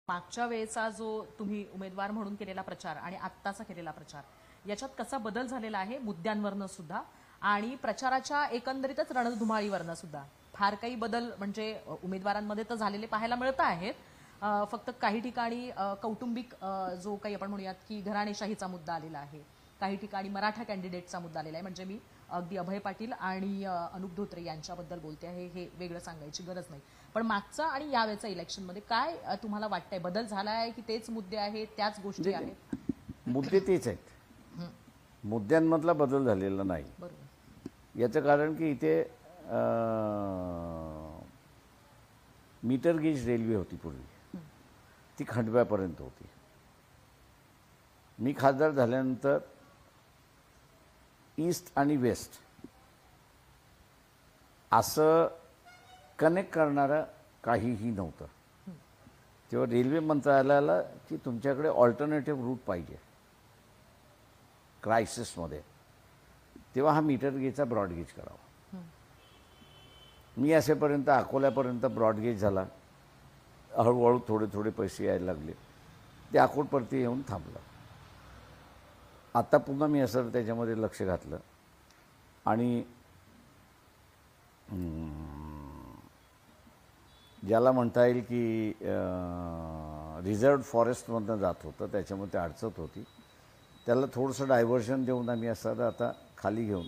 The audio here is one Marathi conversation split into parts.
मागच्या वेळेचा जो तुम्ही उमेदवार म्हणून केलेला प्रचार आणि आत्ताचा केलेला प्रचार याच्यात कसा बदल झालेला आहे मुद्द्यांवरनं सुद्धा आणि प्रचाराच्या एकंदरीतच रणधुमाळीवरनं सुद्धा फार काही बदल म्हणजे उमेदवारांमध्ये तर झालेले पाहायला मिळत आहेत. फक्त काही ठिकाणी कौटुंबिक जो काही आपण म्हणूयात की घराणेशाहीचा मुद्दा आलेला आहे, काही ठिकाणी मराठा कॅन्डिडेटचा मुद्दा आलेला आहे. म्हणजे मी अगदी अभय पाटील आणि अनुप धोत्रे यांच्याबद्दल बोलते आहे, हे वेगळं सांगायची गरज नाही. पण मागचा आणि यावेळेचा इलेक्शनमध्ये काय तुम्हाला वाटतंय, बदल झाला आहे की तेच मुद्दे आहेत, त्याच गोष्टी आहेत? मुद्दे तेच आहेत, मुद्द्यांमधला बदल झालेला नाही. बरोबर. याचं कारण की इथे मीटर गेज रेल्वे होती पूर्वी, ती खंडव्यापर्यंत होती. मी खासदार झाल्यानंतर ईस्ट आणि वेस्ट असं कनेक्ट करणारं काहीही नव्हतं. तेव्हा रेल्वे मंत्रालयाला की तुमच्याकडे ऑल्टरनेटिव्ह रूट पाहिजे क्रायसिसमध्ये, तेव्हा हा मीटर गेजचा ब्रॉडगेज करावा. मी असेपर्यंत अकोल्यापर्यंत ब्रॉडगेज झाला, हळूहळू थोडे थोडे पैसे यायला लागले, ते अकोटपर्यंत येऊन थांबलं. आता पुन्हा मी असं त्याच्यामध्ये लक्ष घातलं आणि ज्याला म्हणता येईल की रिझर्व्ड फॉरेस्टमधनं जात होतं, त्याच्यामध्ये ते अडचत होती, त्याला थोडंसं डायव्हर्शन देऊन आम्ही असं आता खाली घेऊन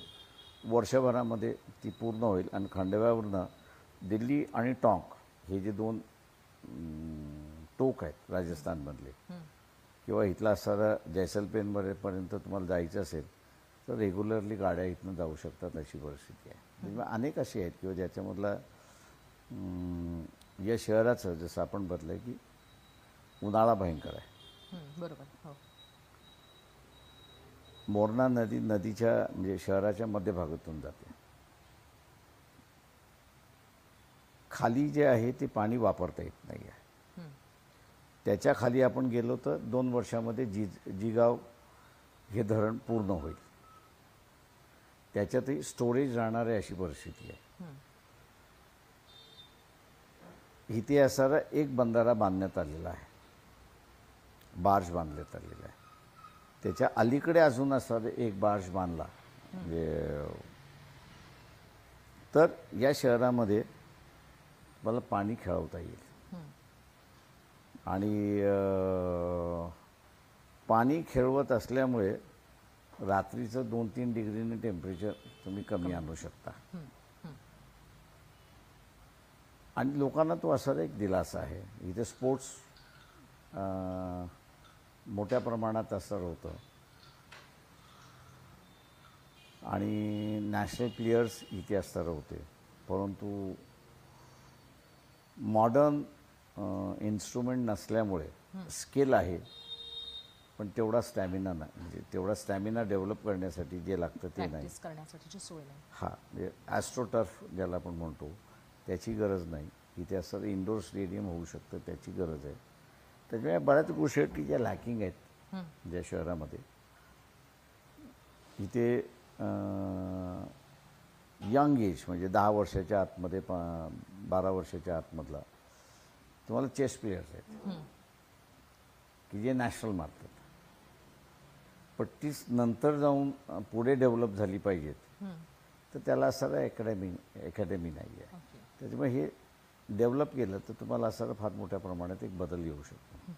वर्षभरामध्ये ती पूर्ण होईल. आणि खांडव्यावरनं दिल्ली आणि टोंक हे जे दोन टोक आहेत राजस्थानमधले, किंवा इथला असणारा जैसलमेरपर्यंत तुम्हाला जायचं असेल तर रेग्युलरली गाड्या इथनं जाऊ शकतात अशी परिस्थिती आहे. म्हणजे अनेक अशी आहेत किंवा ज्याच्यामधला या शहराचं जसं आपण बदलंय की उन्हाळा भयंकर आहे. बरोबर. हो. मोरणा नदी नदीच्या म्हणजे शहराच्या मध्यभागातून जाते. खाली जे आहे ते पाणी वापरता येत नाही आहे. त्याच्या खाली आपण गेलो तर 2 वर्षामध्ये जिगाव हे धरण पूर्ण होईल. त्याच्यातही स्टोरेज राहणार आहे अशी परिस्थिती आहे. इथे असणारा एक बंधारा बांधण्यात आलेला आहे, बार्ज बांधण्यात आलेला आहे. त्याच्या अलीकडे अजून असणारा एक बार्ज बांधला म्हणजे तर या शहरामध्ये मला पाणी खेळवता येईल. आणि पाणी खेळवत असल्यामुळे रात्रीचं 2-3 डिग्रीने टेम्परेचर तुम्ही कमी आणू शकता. आणि लोकांना तो असा एक दिलासा आहे. इथे स्पोर्ट्स मोठ्या प्रमाणात असर होतं आणि नॅशनल प्लेयर्स इथे असणार होते. परंतु मॉडर्न इन्स्ट्रुमेंट नसल्यामुळे स्किल आहे पण तेवढा स्टॅमिना नाही. म्हणजे तेवढा स्टॅमिना डेव्हलप करण्यासाठी जे लागतं ते नाही. करण्यासाठीची सोय नाही. हां, म्हणजे ॲस्ट्रोटर्फ ज्याला आपण म्हणतो त्याची गरज नाही. इथे असं इंडोर स्टेडियम होऊ शकतं, त्याची गरज आहे. त्याच्यामुळे बऱ्याच गोष्टी आहेत की ज्या लॅकिंग आहेत ज्या शहरामध्ये. इथे यंग एज म्हणजे 10 वर्षाच्या आतमध्ये 12 वर्षाच्या आतमधला तुम्हाला चेस प्लेयर्स आहेत की जे नॅशनल मारतात. पण तीच नंतर जाऊन पुढे डेव्हलप झाली पाहिजेत तर त्याला असं अकॅडमी नाही आहे. त्याच्यामुळे हे डेव्हलप केलं तर तुम्हाला असं फार मोठ्या प्रमाणात एक बदल येऊ शकतो.